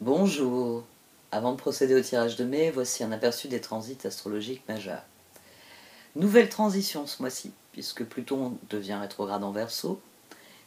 Bonjour. Avant de procéder au tirage de mai, voici un aperçu des transits astrologiques majeurs. Nouvelle transition ce mois-ci, puisque Pluton devient rétrograde en Verseau,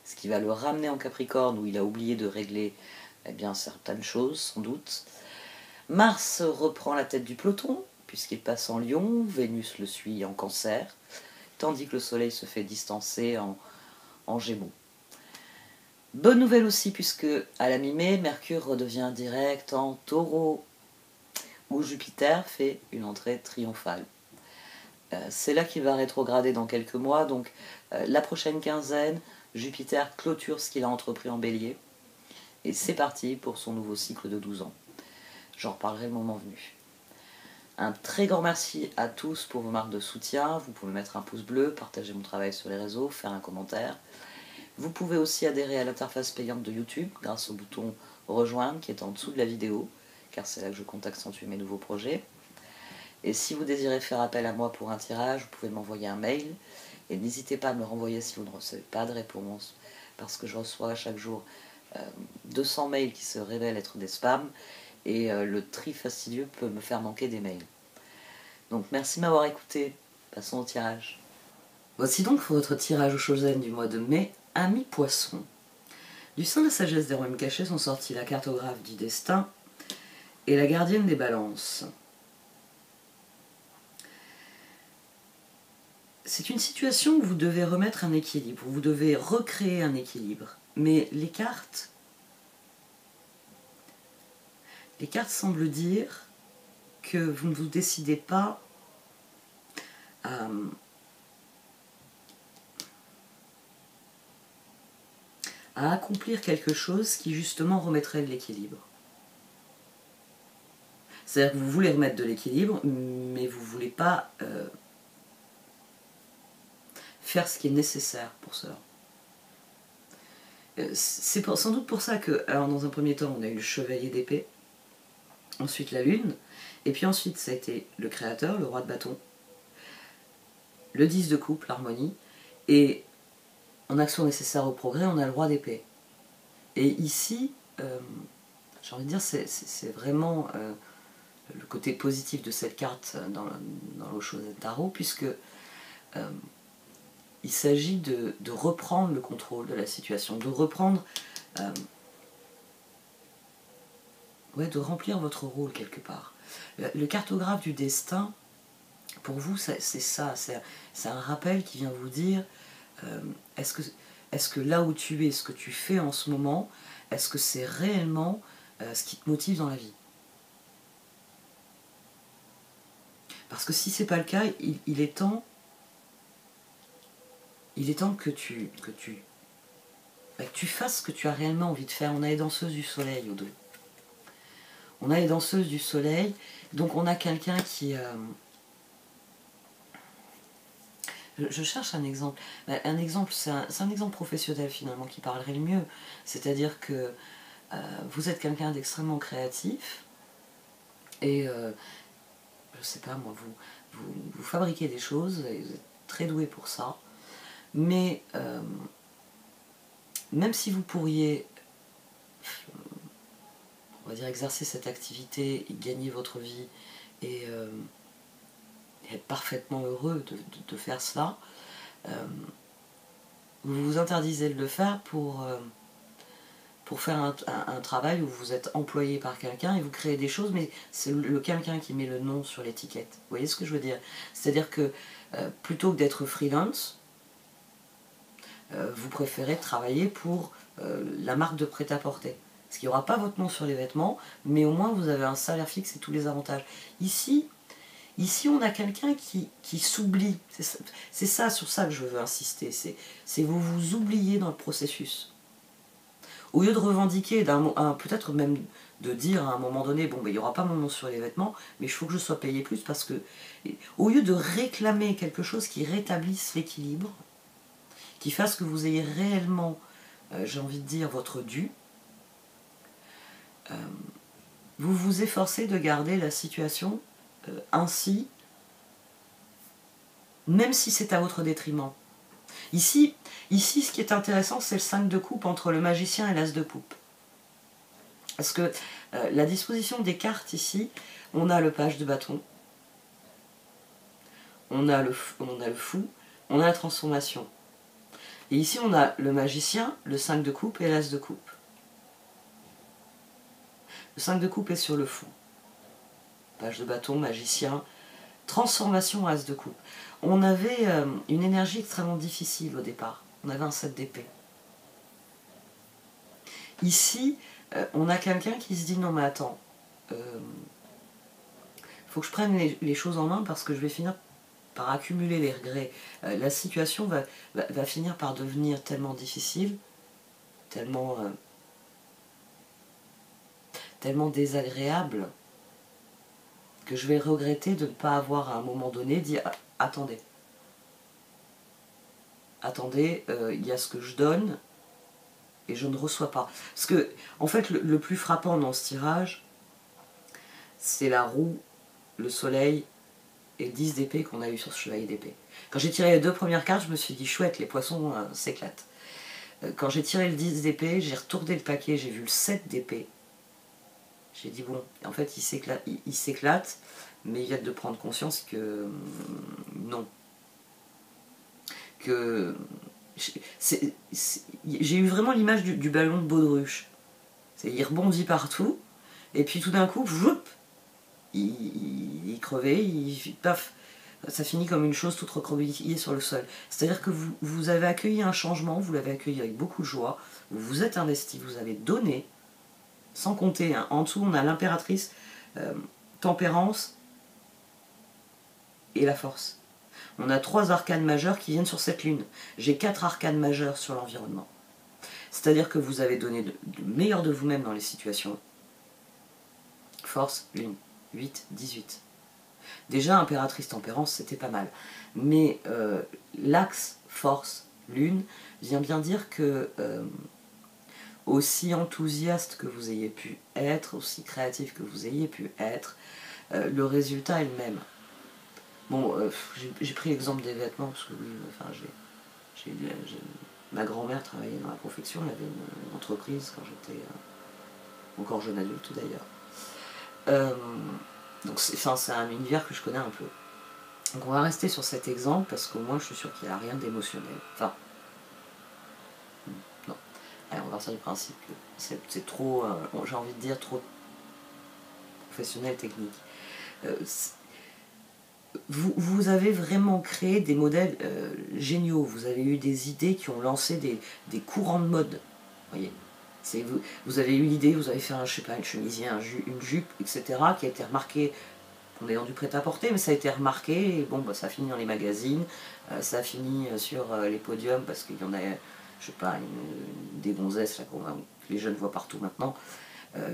ce qui va le ramener en Capricorne où il a oublié de régler certaines choses, sans doute. Mars reprend la tête du peloton, puisqu'il passe en Lion, Vénus le suit en Cancer, tandis que le Soleil se fait distancer en Gémeaux. Bonne nouvelle aussi, puisque à la mi-mai, Mercure redevient direct en Taureau, où Jupiter fait une entrée triomphale. C'est là qu'il va rétrograder dans quelques mois, donc la prochaine quinzaine, Jupiter clôture ce qu'il a entrepris en Bélier, et c'est parti pour son nouveau cycle de 12 ans. J'en reparlerai le moment venu. Un très grand merci à tous pour vos marques de soutien. Vous pouvez mettre un pouce bleu, partager mon travail sur les réseaux, faire un commentaire. Vous pouvez aussi adhérer à l'interface payante de YouTube grâce au bouton rejoindre qui est en dessous de la vidéo, car c'est là que je compte accentuer mes nouveaux projets. Et si vous désirez faire appel à moi pour un tirage, vous pouvez m'envoyer un mail. Et n'hésitez pas à me le renvoyer si vous ne recevez pas de réponse, parce que je reçois chaque jour 200 mails qui se révèlent être des spams, et le tri fastidieux peut me faire manquer des mails. Donc merci de m'avoir écouté. Passons au tirage. Voici donc pour votre tirage au Chosen du mois de mai, Amis Poissons. Du sein de la sagesse des royaumes cachés sont sortis la cartographe du destin et la gardienne des balances. C'est une situation où vous devez remettre un équilibre, où vous devez recréer un équilibre. Mais les cartes semblent dire que vous ne vous décidez pas à accomplir quelque chose qui justement remettrait de l'équilibre. C'est-à-dire que vous voulez remettre de l'équilibre, mais vous ne voulez pas faire ce qui est nécessaire pour cela. C'est sans doute pour ça que, alors dans un premier temps, on a eu le chevalier d'épée, ensuite la lune, et puis ensuite ça a été le créateur, le roi de bâton, le 10 de coupe, l'harmonie, et en action nécessaire au progrès, on a le roi d'épée. Et ici, j'ai envie de dire, c'est vraiment le côté positif de cette carte dans l'eau Chosen Tarot, puisque il s'agit de reprendre le contrôle de la situation, de reprendre, de remplir votre rôle quelque part. Le cartographe du destin, pour vous, c'est ça, c'est un rappel qui vient vous dire, est-ce que là où tu es, ce que tu fais en ce moment, est-ce que c'est réellement ce qui te motive dans la vie? Parce que si c'est pas le cas, il est temps que tu fasses ce que tu as réellement envie de faire. On a les danseuses du soleil au dos. On a les danseuses du soleil, donc on a quelqu'un qui... Je cherche un exemple. Un exemple, c'est un exemple professionnel finalement qui parlerait le mieux. C'est-à-dire que vous êtes quelqu'un d'extrêmement créatif et je sais pas moi, vous fabriquez des choses et vous êtes très doué pour ça. Mais même si vous pourriez, on va dire, exercer cette activité et gagner votre vie et être parfaitement heureux de faire cela, vous vous interdisez de le faire pour faire un travail où vous êtes employé par quelqu'un et vous créez des choses, mais c'est le quelqu'un qui met le nom sur l'étiquette. Vous voyez ce que je veux dire? C'est-à-dire que plutôt que d'être freelance, vous préférez travailler pour la marque de prêt-à-porter. Parce qu'il n'y aura pas votre nom sur les vêtements, mais au moins vous avez un salaire fixe et tous les avantages. Ici on a quelqu'un qui s'oublie. C'est ça, sur ça que je veux insister. C'est vous vous oubliez dans le processus. Au lieu de revendiquer, peut-être même de dire à un moment donné, bon, il n'y aura pas mon nom sur les vêtements, mais il faut que je sois payé plus parce que... Au lieu de réclamer quelque chose qui rétablisse l'équilibre, qui fasse que vous ayez réellement, j'ai envie de dire, votre dû, vous vous efforcez de garder la situation ainsi, même si c'est à votre détriment. Ici, ce qui est intéressant, c'est le 5 de coupe entre le magicien et l'as de coupe. Parce que la disposition des cartes ici, on a le page de bâton, on a le fou, on a la transformation. Et ici on a le magicien, le 5 de coupe et l'as de coupe. Le 5 de coupe est sur le fou. Page de bâton, magicien, transformation, as de coupe. On avait une énergie extrêmement difficile au départ. On avait un 7 d'épée. Ici, on a quelqu'un qui se dit non mais attends, faut que je prenne les choses en main parce que je vais finir par accumuler les regrets. La situation va finir par devenir tellement difficile, tellement désagréable, que je vais regretter de ne pas avoir à un moment donné dit attendez, il y a ce que je donne et je ne reçois pas. Parce que, en fait, le plus frappant dans ce tirage, c'est la roue, le soleil et le 10 d'épée qu'on a eu sur ce chevalier d'épée. Quand j'ai tiré les 2 premières cartes, je me suis dit chouette, les poissons s'éclatent. Quand j'ai tiré le 10 d'épée, j'ai retourné le paquet, j'ai vu le 7 d'épée. J'ai dit bon, en fait il s'éclate, mais il vient de prendre conscience que non. Que j'ai eu vraiment l'image du ballon de baudruche. Il rebondit partout, et puis tout d'un coup, il crevait, paf, ça finit comme une chose toute recroquevillée sur le sol. C'est-à-dire que vous avez accueilli un changement, vous l'avez accueilli avec beaucoup de joie, vous vous êtes investi, vous avez donné, sans compter, hein. En dessous on a l'impératrice, tempérance et la force. On a 3 arcanes majeures qui viennent sur cette lune. J'ai 4 arcanes majeures sur l'environnement. C'est-à-dire que vous avez donné le meilleur de vous-même dans les situations. Force, lune, 8, 18. Déjà, impératrice, tempérance, c'était pas mal. Mais l'axe, force, lune, vient bien dire que aussi enthousiaste que vous ayez pu être, aussi créatif que vous ayez pu être, le résultat est le même. Bon, j'ai pris l'exemple des vêtements, parce que oui, enfin, ma grand-mère travaillait dans la confection, elle avait une entreprise quand j'étais encore jeune adulte d'ailleurs. Donc c'est un univers que je connais un peu. Donc on va rester sur cet exemple, parce qu'au moins je suis sûre qu'il n'y a rien d'émotionnel. Enfin, non. Allez, on va partir du principe que c'est trop, j'ai envie de dire, trop professionnel, technique. Vous avez vraiment créé des modèles géniaux, vous avez eu des idées qui ont lancé des courants de mode, voyez. Vous avez eu l'idée, vous avez fait je sais pas, une chemisier, une jupe, etc., qui a été remarquée, on est dans du prêt-à-porter, mais ça a été remarqué, et bon, bah, ça a fini dans les magazines, ça a fini sur les podiums, parce qu'il y en a, je sais pas, des gonzesses là, que les jeunes voient partout maintenant,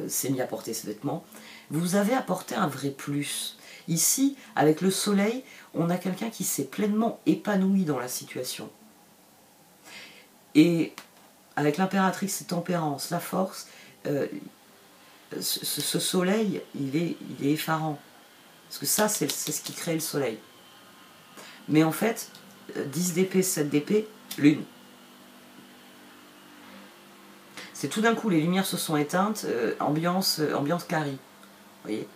s'est mis à porter ces vêtements. Vous avez apporté un vrai plus. Ici, avec le soleil, on a quelqu'un qui s'est pleinement épanoui dans la situation. Et avec l'impératrice et tempérance, la force, ce soleil, il est effarant. Parce que ça, c'est ce qui crée le soleil. Mais en fait, 10 d'épée, 7 d'épée, lune. C'est tout d'un coup, les lumières se sont éteintes, ambiance Carrie. Vous voyez ?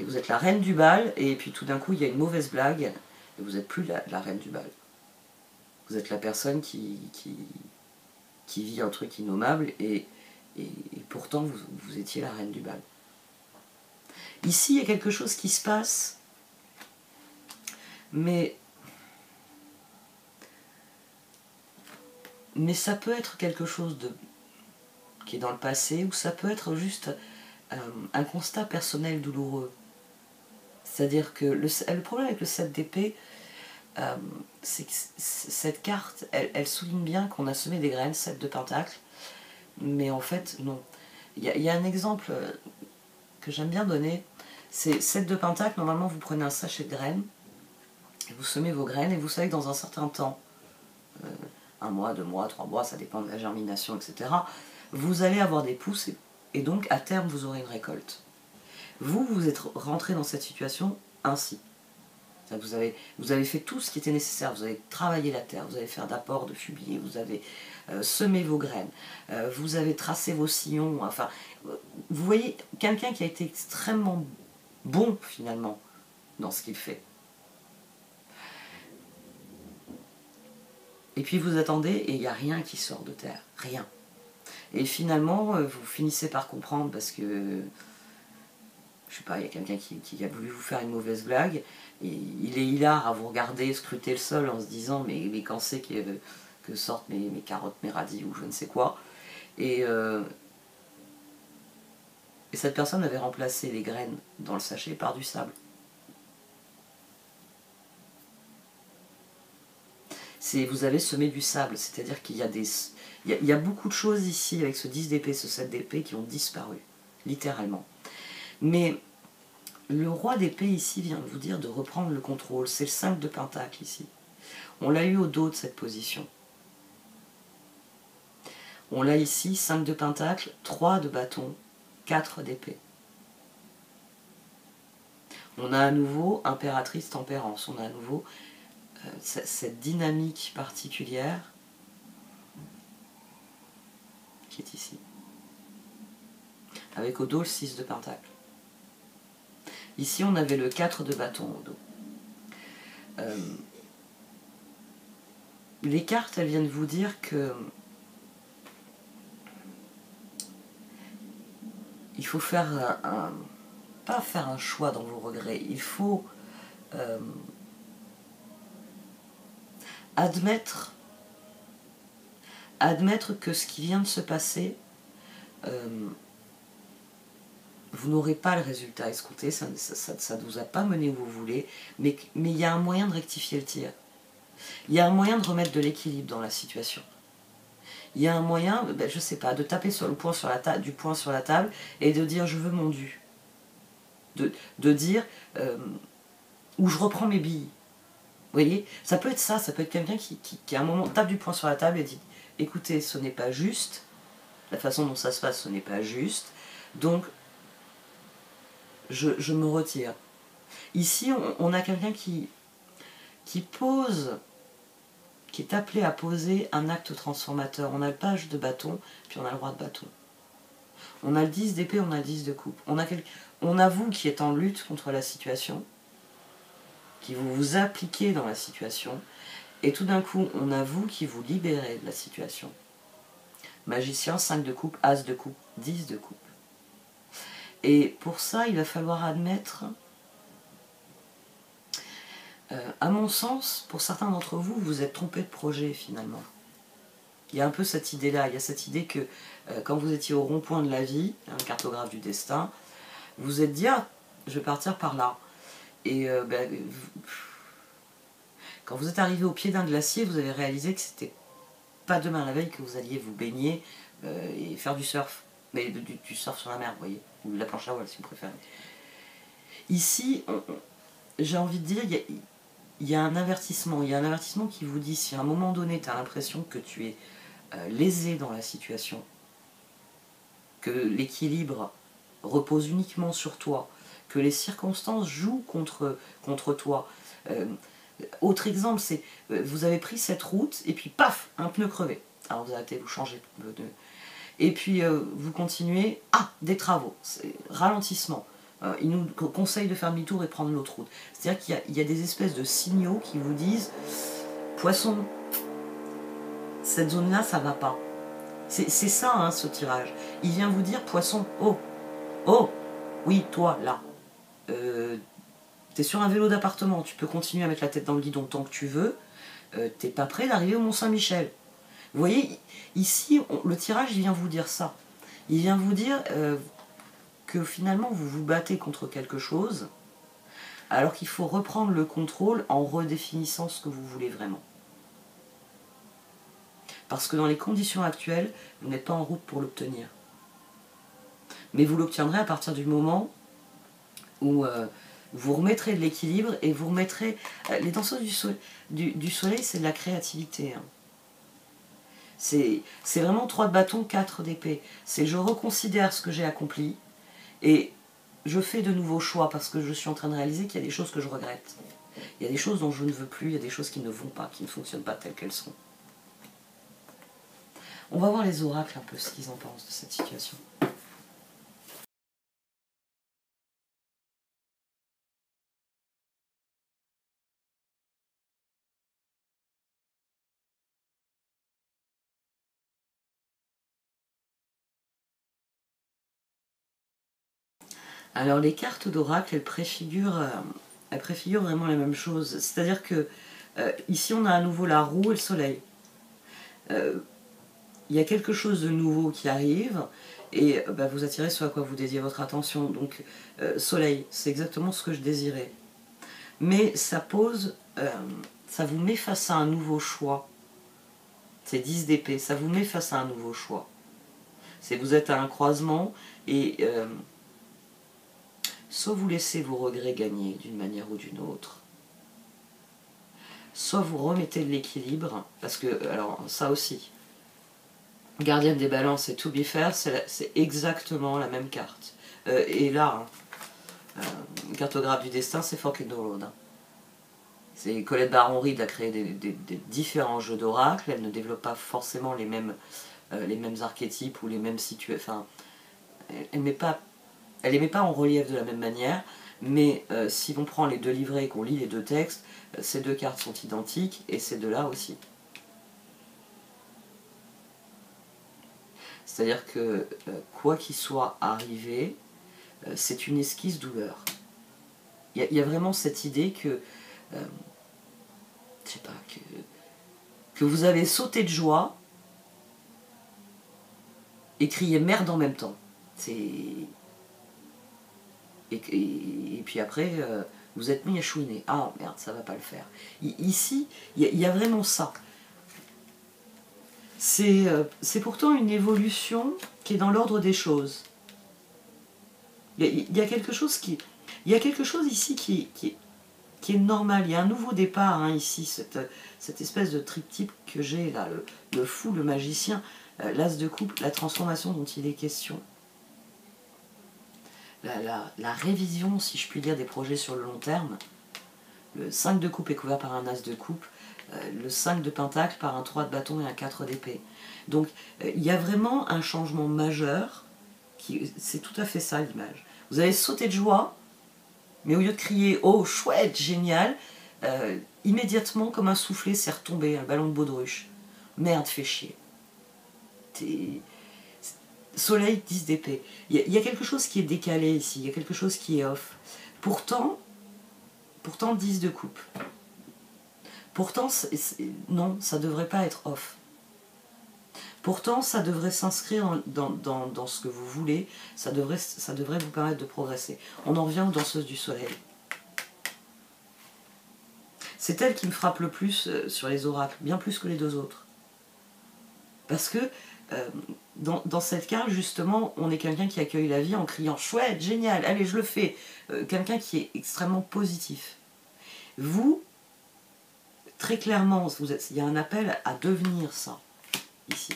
Vous êtes la reine du bal, et puis tout d'un coup, il y a une mauvaise blague, et vous n'êtes plus la reine du bal. Vous êtes la personne qui vit un truc innommable, et pourtant, vous étiez la reine du bal. Ici, il y a quelque chose qui se passe, mais ça peut être quelque chose qui est dans le passé, ou ça peut être juste un constat personnel douloureux. C'est-à-dire que le problème avec le 7 d'épée, c'est que cette carte, elle souligne bien qu'on a semé des graines, 7 de pentacle, mais en fait, non. Il y a un exemple que j'aime bien donner, c'est 7 de pentacle, normalement vous prenez un sachet de graines, et vous semez vos graines, et vous savez que dans un certain temps, 1 mois, 2 mois, 3 mois, ça dépend de la germination, etc., vous allez avoir des pousses, et donc à terme vous aurez une récolte. Vous êtes rentré dans cette situation ainsi. Vous avez fait tout ce qui était nécessaire, vous avez travaillé la terre, vous avez fait d'apport de fumier, vous avez semé vos graines, vous avez tracé vos sillons, enfin, vous voyez, quelqu'un qui a été extrêmement bon finalement dans ce qu'il fait. Et puis vous attendez et il n'y a rien qui sort de terre, rien. Et finalement, vous finissez par comprendre parce que, je sais pas, il y a quelqu'un qui a voulu vous faire une mauvaise blague, et il est hilar à vous regarder scruter le sol en se disant mais quand c'est que sortent mes carottes, mes radis ou je ne sais quoi. Et cette personne avait remplacé les graines dans le sachet par du sable. Vous avez semé du sable, c'est-à-dire qu'il y a il y a beaucoup de choses ici avec ce 10 d'épée, ce 7 d'épée qui ont disparu, littéralement. Mais le roi d'épée ici vient de vous dire de reprendre le contrôle, c'est le 5 de pentacle ici. On l'a eu au dos de cette position. On l'a ici, 5 de pentacle, 3 de bâton, 4 d'épée. On a à nouveau impératrice tempérance, on a à nouveau cette dynamique particulière qui est ici. Avec au dos le 6 de pentacle. Ici on avait le 4 de bâton au dos. Les cartes elles viennent vous dire que il faut faire pas faire un choix dans vos regrets, il faut admettre que ce qui vient de se passer, vous n'aurez pas le résultat escompté, ça ne vous a pas mené où vous voulez, mais il y a un moyen de rectifier le tir. Il y a un moyen de remettre de l'équilibre dans la situation. Il y a un moyen, je ne sais pas, de taper sur le poing sur la du poing sur la table et de dire je veux mon dû. De dire où je reprends mes billes. Vous voyez, ça peut être ça, ça peut être quelqu'un qui à un moment tape du poing sur la table et dit écoutez, ce n'est pas juste, la façon dont ça se passe, ce n'est pas juste, donc je me retire. Ici, on a quelqu'un qui pose, qui est appelé à poser un acte transformateur. On a le page de bâton, puis on a le roi de bâton. On a le 10 d'épée, on a le 10 de coupe. On a vous qui êtes en lutte contre la situation, qui vous appliquez dans la situation, et tout d'un coup, on a vous qui vous libérez de la situation. Magicien, 5 de coupe, as de coupe, 10 de coupe. Et pour ça, il va falloir admettre, à mon sens, pour certains d'entre vous, vous êtes trompé de projet finalement. Il y a un peu cette idée-là, il y a cette idée que quand vous étiez au rond-point de la vie, un cartographe du destin, vous vous êtes dit, ah, je vais partir par là. Et quand vous êtes arrivé au pied d'un glacier, vous avez réalisé que c'était pas demain la veille que vous alliez vous baigner et faire du surf. Mais du surf sur la mer, vous voyez, ou de la planche à voile si vous préférez. Ici, j'ai envie de dire, il y a un avertissement. Il y a un avertissement qui vous dit, si à un moment donné, tu as l'impression que tu es lésé dans la situation, que l'équilibre repose uniquement sur toi, que les circonstances jouent contre toi. Autre exemple, c'est vous avez pris cette route et puis paf, un pneu crevé. Alors vous arrêtez, vous changez de pneu. Et puis vous continuez, des travaux, ralentissement. Il nous conseille de faire demi-tour et prendre l'autre route. C'est-à-dire qu'il y a des espèces de signaux qui vous disent poisson, cette zone-là, ça va pas. C'est ça, hein, ce tirage. Il vient vous dire poisson, oh, oui, toi, là. T'es sur un vélo d'appartement, tu peux continuer à mettre la tête dans le guidon tant que tu veux. T'es pas prêt d'arriver au Mont-Saint-Michel. Vous voyez, ici, le tirage, il vient vous dire ça. Il vient vous dire que finalement, vous vous battez contre quelque chose, alors qu'il faut reprendre le contrôle en redéfinissant ce que vous voulez vraiment. Parce que dans les conditions actuelles, vous n'êtes pas en route pour l'obtenir. Mais vous l'obtiendrez à partir du moment où vous remettrez de l'équilibre et vous remettrez... les danseuses du soleil, c'est de la créativité. Hein. C'est vraiment 3 de bâton, 4 d'épée. C'est je reconsidère ce que j'ai accompli et je fais de nouveaux choix parce que je suis en train de réaliser qu'il y a des choses que je regrette. Il y a des choses dont je ne veux plus, il y a des choses qui ne vont pas, qui ne fonctionnent pas telles qu'elles sont. On va voir les oracles un peu ce qu'ils en pensent de cette situation. Alors les cartes d'oracle, elles préfigurent vraiment la même chose. C'est-à-dire que ici on a à nouveau la roue et le soleil. Il y a quelque chose de nouveau qui arrive et vous attirez ce à quoi vous dédiez votre attention. Donc soleil, c'est exactement ce que je désirais. Mais ça pose, ça vous met face à un nouveau choix. C'est 10 d'épée, ça vous met face à un nouveau choix. C'est vous êtes à un croisement et soit vous laissez vos regrets gagner d'une manière ou d'une autre, soit vous remettez de l'équilibre, parce que, alors ça aussi, Gardienne des balances et To Be Fair, c'est exactement la même carte. Et là, cartographe du destin, c'est Fork in the Road. C'est Colette Baron-Reid a créé des différents jeux d'oracle, elle ne développe pas forcément les mêmes archétypes ou les mêmes situations, enfin, elle les met pas en relief de la même manière, mais si on prend les deux livrets et qu'on lit les deux textes, ces deux cartes sont identiques et ces deux-là aussi. C'est-à-dire que quoi qu'il soit arrivé, c'est une esquisse douleur. Il y a vraiment cette idée que, je sais pas, que vous avez sauté de joie et crié merde en même temps. Et puis après, vous êtes mis à chouiner. Ah merde, ça va pas le faire. Ici, il y a vraiment ça. C'est pourtant une évolution qui est dans l'ordre des choses. Il y a quelque chose ici qui est normal. Il y a un nouveau départ ici, cette espèce de triptyque que j'ai là, le fou, le magicien, l'as de coupe, la transformation dont il est question. La révision, si je puis dire, des projets sur le long terme. Le 5 de coupe est couvert par un as de coupe, le 5 de pentacle par un 3 de bâton et un 4 d'épée. Donc il y a vraiment un changement majeur, c'est tout à fait ça l'image. Vous avez sauté de joie, mais au lieu de crier « Oh, chouette, génial !» immédiatement, comme un soufflet, c'est retombé, un ballon de baudruche. Merde, fais chier. Soleil, 10 d'épée. Il y a quelque chose qui est décalé ici, il y a quelque chose qui est off. Pourtant 10 de coupe. Pourtant, non, ça ne devrait pas être off. Pourtant, ça devrait s'inscrire dans ce que vous voulez, ça devrait vous permettre de progresser. On en revient aux danseuses du soleil. C'est elle qui me frappe le plus sur les oracles, bien plus que les deux autres. Parce que dans cette carte, justement, on est quelqu'un qui accueille la vie en criant « Chouette, génial, allez, je le fais !» Quelqu'un qui est extrêmement positif. Vous, très clairement, il y a un appel à devenir ça, ici.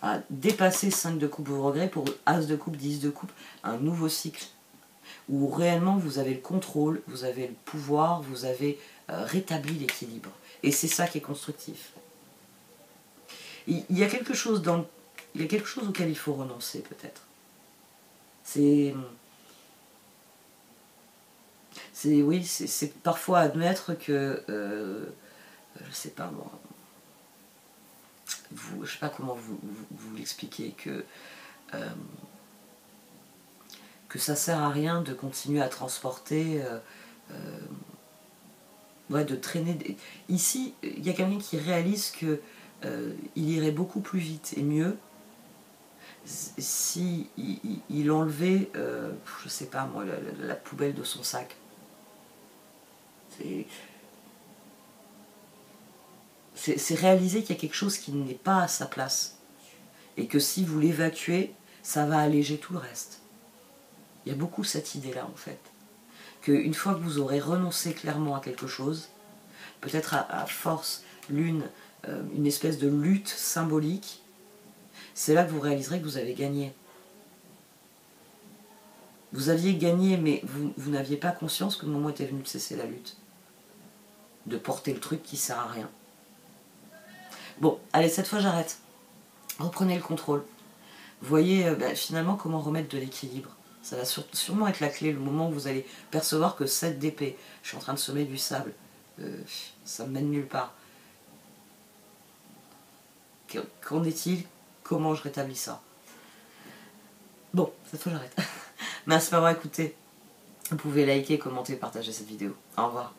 À dépasser 5 de coupe vos regrets pour As de coupe, 10 de coupe, un nouveau cycle où réellement vous avez le contrôle, vous avez le pouvoir, vous avez rétabli l'équilibre. Et c'est ça qui est constructif. Il y a quelque chose auquel il faut renoncer peut-être. C'est parfois admettre que, je sais pas moi, je sais pas comment vous l'expliquer, que ça sert à rien de continuer à transporter, de traîner. Ici, il y a quelqu'un qui réalise que il irait beaucoup plus vite et mieux si il enlevait, je sais pas moi, la poubelle de son sac. C'est réaliser qu'il y a quelque chose qui n'est pas à sa place. Et que si vous l'évacuez, ça va alléger tout le reste. Il y a beaucoup cette idée-là, en fait. Qu'une fois que vous aurez renoncé clairement à quelque chose, peut-être à force une espèce de lutte symbolique, c'est là que vous réaliserez que vous avez gagné. Vous aviez gagné, mais vous n'aviez pas conscience que le moment était venu de cesser la lutte. De porter le truc qui sert à rien. Bon, allez, cette fois j'arrête. Reprenez le contrôle. Voyez finalement comment remettre de l'équilibre. Ça va sûrement être la clé, le moment où vous allez percevoir que 7 d'épée, je suis en train de semer du sable, ça me mène nulle part. Qu'en est-il? Comment je rétablis ça? Bon, cette fois j'arrête. Merci de m'avoir écouté. Vous pouvez liker, commenter, partager cette vidéo. Au revoir.